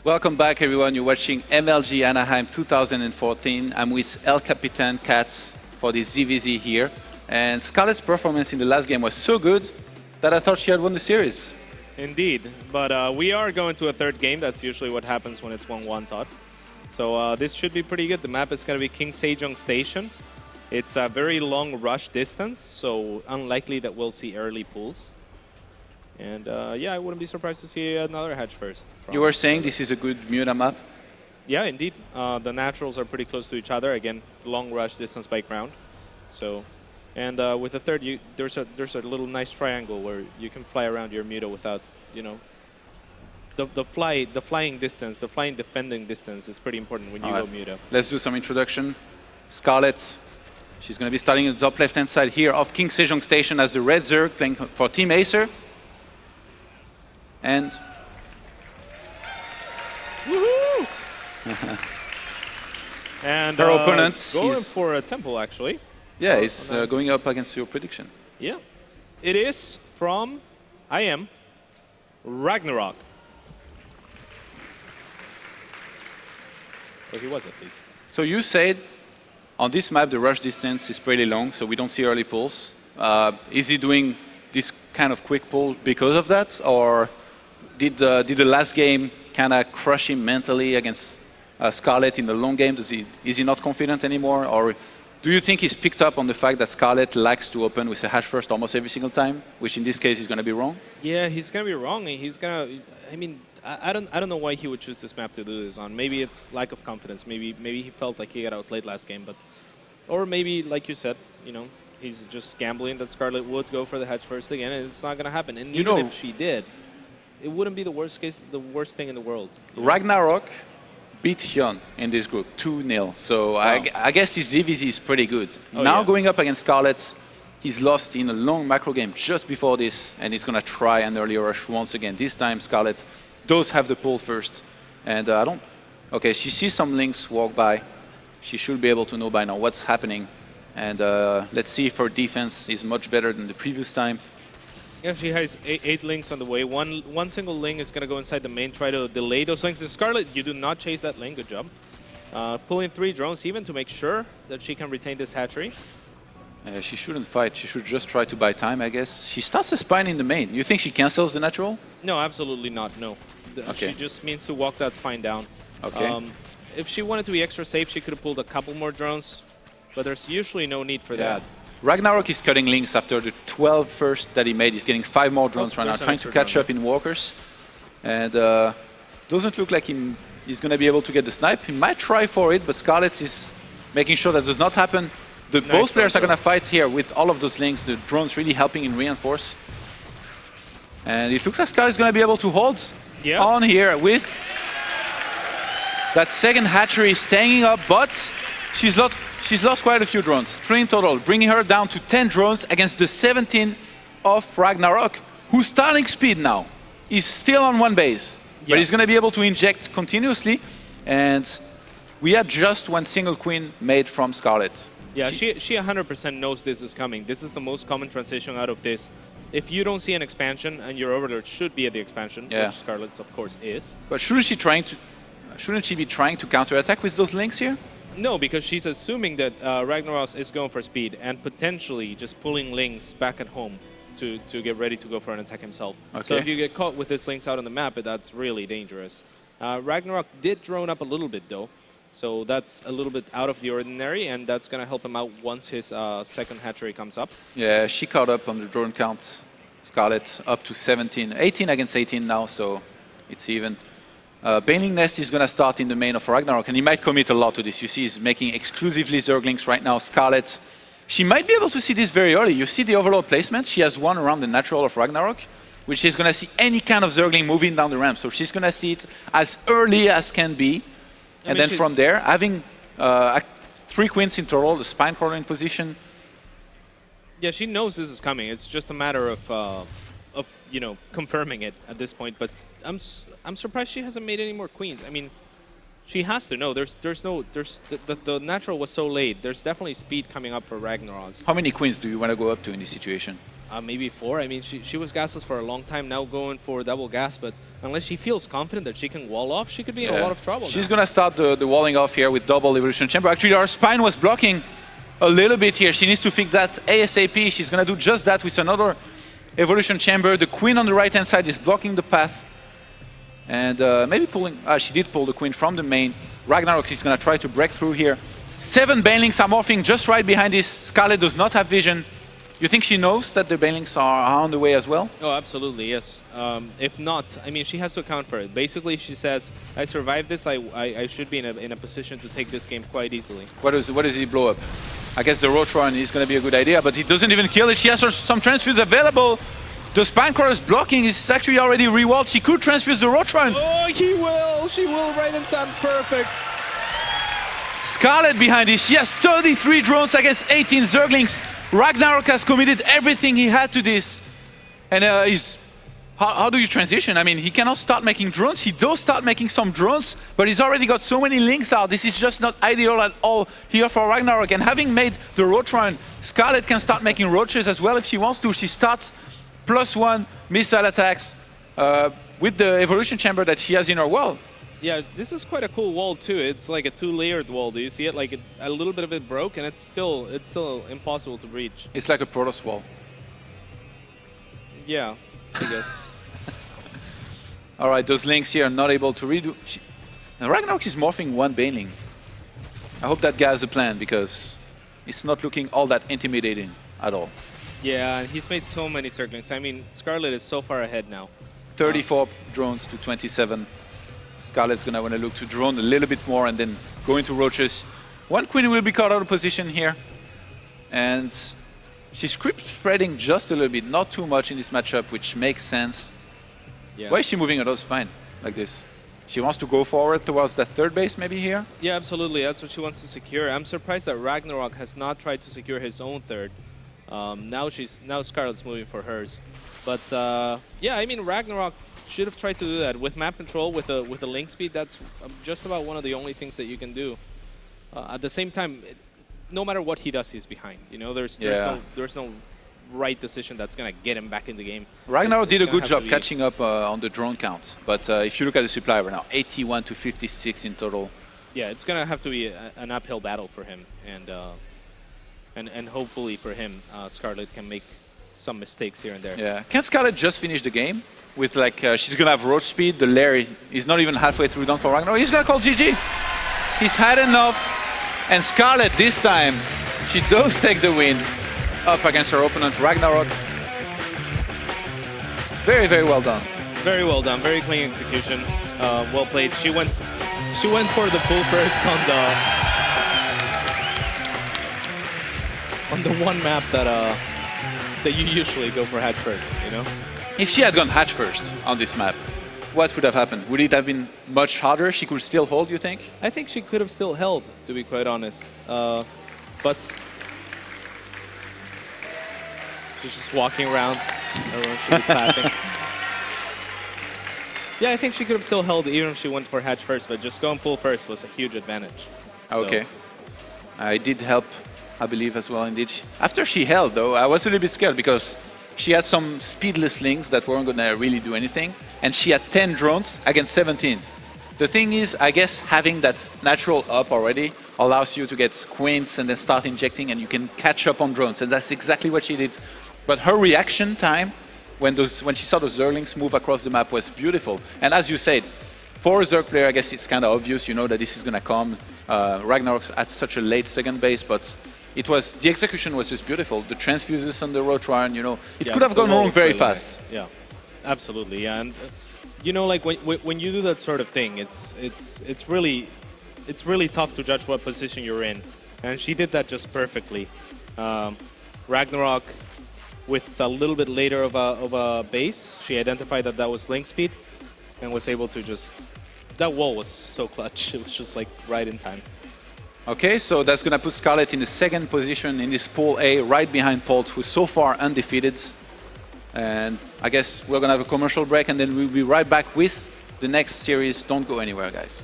Welcome back, everyone. You're watching MLG Anaheim 2014. I'm with El Capitan Katz for the ZVZ here. And Scarlett's performance in the last game was so good that I thought she had won the series. Indeed, but we are going to a third game. That's usually what happens when it's 1-1, Todd. So this should be pretty good. The map is going to be King Sejong Station. It's a very long rush distance, so unlikely that we'll see early pulls. And yeah, I wouldn't be surprised to see another hatch first. You were saying this is a good Muta map? Yeah, indeed. The naturals are pretty close to each other. Again, long rush distance by ground. So, and with the third, there's a little nice triangle where you can fly around your Muta without, you know, the flying distance, the flying defending distance is pretty important when you go Muta. Let's do some introduction. Scarlett, she's going to be starting at the top left-hand side here of King Sejong Station as the red Zerg playing for Team Acer. And woohoo! And her opponent going for a temple, actually. Yeah, he's going up against your prediction. Yeah, it is from RagnaroK. Or he was at least. So you said on this map the rush distance is pretty long, so we don't see early pulls. Is he doing this kind of quick pull because of that, or did the last game kind of crush him mentally against Scarlett in the long game? Is he not confident anymore, or do you think he's picked up on the fact that Scarlett likes to open with a hash first almost every single time, which in this case is going to be wrong? Yeah, he's going to be wrong. He's going to. I mean, I don't know why he would choose this map to do this on. Maybe it's lack of confidence. Maybe he felt like he got outplayed last game, but or maybe like you said, you know, he's just gambling that Scarlett would go for the hatch first again, and it's not going to happen. And even if she did, it wouldn't be the worst thing in the world. RagnaroK beat Hyun in this group 2-0. So wow. I guess his ZVZ is pretty good. Now going up against Scarlett, he's lost in a long macro game just before this, and he's going to try an early rush once again. This time Scarlett does have the pull first. And I don't... Okay, she sees some links walk by. She should be able to know by now what's happening. And let's see if her defense is much better than the previous time. Yeah, she has eight links on the way. One single link is going to go inside the main, try to delay those links. And Scarlett, you do not chase that link. Good job. Pulling 3 drones even to make sure that she can retain this hatchery. She shouldn't fight. She should just try to buy time, I guess. She starts the spine in the main. You think she cancels the natural? No, absolutely not. No. Okay. She just means to walk that spine down. Okay. If she wanted to be extra safe, she could have pulled a couple more drones. But there's usually no need for that. RagnaroK is cutting links after the 12 first that he made. He's getting 5 more drones right now, trying to catch up in walkers. And doesn't look like he's going to be able to get the snipe. He might try for it, but Scarlett is making sure that does not happen. Both players are going to fight here with all of those links. The drones really helping in reinforce. And it looks like Scarlett is going to be able to hold on here with that second hatchery staying up, but she's lost quite a few drones, 3 in total, bringing her down to 10 drones against the 17 of RagnaroK, whose starting speed now is still on 1 base, but he's going to be able to inject continuously, and we had just 1 single queen made from Scarlett. Yeah, she 100% knows this is coming. This is the most common transition out of this. If you don't see an expansion, and your overlord should be at the expansion, which Scarlett's of course is. But shouldn't she be trying to counterattack with those links here? No, because she's assuming that RagnaroK is going for speed and potentially just pulling links back at home to get ready to go for an attack himself. Okay. So if you get caught with his links out on the map, that's really dangerous. RagnaroK did drone up a little bit though, so that's a little bit out of the ordinary, and that's going to help him out once his second hatchery comes up. Yeah, she caught up on the drone count. Scarlett up to 17, 18 against 18 now, so it's even. Baneling Nest is going to start in the main of RagnaroK, and he might commit a lot to this. You see he's making exclusively Zerglings right now. Scarlett, she might be able to see this very early. You see the overlord placement. She has 1 around the natural of RagnaroK, which is going to see any kind of Zergling moving down the ramp. So she's going to see it as early as can be. And then from there, having 3 queens in total, the spine crawler in position. Yeah, she knows this is coming. It's just a matter of you know, confirming it at this point. But I'm surprised she hasn't made any more queens. I mean, she has to know. The natural was so late. There's definitely speed coming up for RagnaroK. How many queens do you want to go up to in this situation? maybe 4. I mean, she was gasless for a long time, now going for double gas, but unless she feels confident that she can wall off, she could be in a lot of trouble. She's going to start the walling off here with double evolution chamber. Actually, our spine was blocking a little bit here. She needs to fix that ASAP. She's going to do just that with another evolution chamber. The queen on the right-hand side is blocking the path. And maybe pulling... she did pull the queen from the main. RagnaroK is going to try to break through here. 7 Banelings are morphing just right behind this. Scarlett does not have vision. You think she knows that the Banelings are on the way as well? Oh, absolutely, yes. If not, I mean, she has to account for it. Basically, she says, I survived this, I should be in a position to take this game quite easily. What does he blow up? I guess the Roach Run is going to be a good idea, but he doesn't even kill it. She has some transfuse available. The Spine is blocking. It's actually already rewalled. She could transfuse the Roach Run. Oh, he will. She will right in time. Perfect. Scarlett behind this. She has 33 drones against 18 Zerglings. RagnaroK has committed everything he had to this. And how do you transition? I mean, he cannot start making drones. He does start making some drones, but he's already got so many links out. This is just not ideal at all here for RagnaroK. And having made the Roach Run, Scarlett can start making roaches as well if she wants to. She starts +1 missile attacks with the evolution chamber that she has in her wall. Yeah, this is quite a cool wall too. It's like a 2-layered wall. Do you see it? Like a little bit of it broke, and it's still impossible to breach. It's like a Protoss wall. Yeah, I guess. All right, those links here are not able to redo. RagnaroK is morphing 1 Baneling. I hope that guy has a plan, because it's not looking all that intimidating at all. Yeah, and he's made so many Zerglings. I mean, Scarlett is so far ahead now. 34 drones to 27. Scarlett's going to want to look to drone a little bit more and then go into roaches. 1 queen will be caught out of position here. And she's creep spreading just a little bit, not too much in this matchup, which makes sense. Yeah. Why is she moving out of spine like this? She wants to go forward towards that 3rd base maybe here? Yeah, absolutely. That's what she wants to secure. I'm surprised that RagnaroK has not tried to secure his own 3rd. Now Scarlett's moving for hers. But yeah, I mean, RagnaroK should have tried to do that with map control, with a link speed. That's just about one of the only things that you can do. At the same time, no matter what he does, he's behind. You know, there's no right decision that's gonna get him back in the game. RagnaroK did a good job catching up on the drone count, but if you look at the supply right now, 81 to 56 in total. Yeah, it's gonna have to be an uphill battle for him, and hopefully for him, Scarlett can make some mistakes here and there. Yeah, can Scarlett just finish the game with like she's gonna have roach speed? The Larry is not even halfway through done for RagnaroK. He's gonna call GG. He's had enough, and Scarlett this time she does take the win up against her opponent RagnaroK. Very, very well done. Very well done. Very clean execution. Well played. She went for the pull first on the one map that you usually go for hatch first, you know? If she had gone hatch first on this map, what would have happened? Would it have been much harder? She could still hold, you think? I think she could have still held, to be quite honest. But she's just walking around. Everyone should be clapping. Yeah, I think she could have still held even if she went for hatch first, but just going pull first was a huge advantage. Okay. I did help, I believe, as well, indeed. After she held, though, I was a little bit scared because she had some speedless links that weren't going to really do anything, and she had 10 drones against 17. The thing is, I guess having that natural up already allows you to get queens and then start injecting, and you can catch up on drones, and that's exactly what she did. But her reaction time when she saw the Zerglings move across the map was beautiful. And as you said, for a Zerg player, I guess it's kind of obvious, you know, that this is going to come. RagnaroK at such a late 2nd base, but the execution was just beautiful. The transfuses on the Roach Run, you know, it could have gone wrong very fast. Nice. Yeah, absolutely. Yeah. And you know, like when you do that sort of thing, it's really tough to judge what position you're in. And she did that just perfectly. RagnaroK, with a little bit later of a base, she identified that was link speed, and was able to just. That wall was so clutch. It was just like right in time. Okay, so that's going to put Scarlett in the 2nd position in this Pool A, right behind Polt, who's so far undefeated. And I guess we're going to have a commercial break, and then we'll be right back with the next series. Don't go anywhere, guys.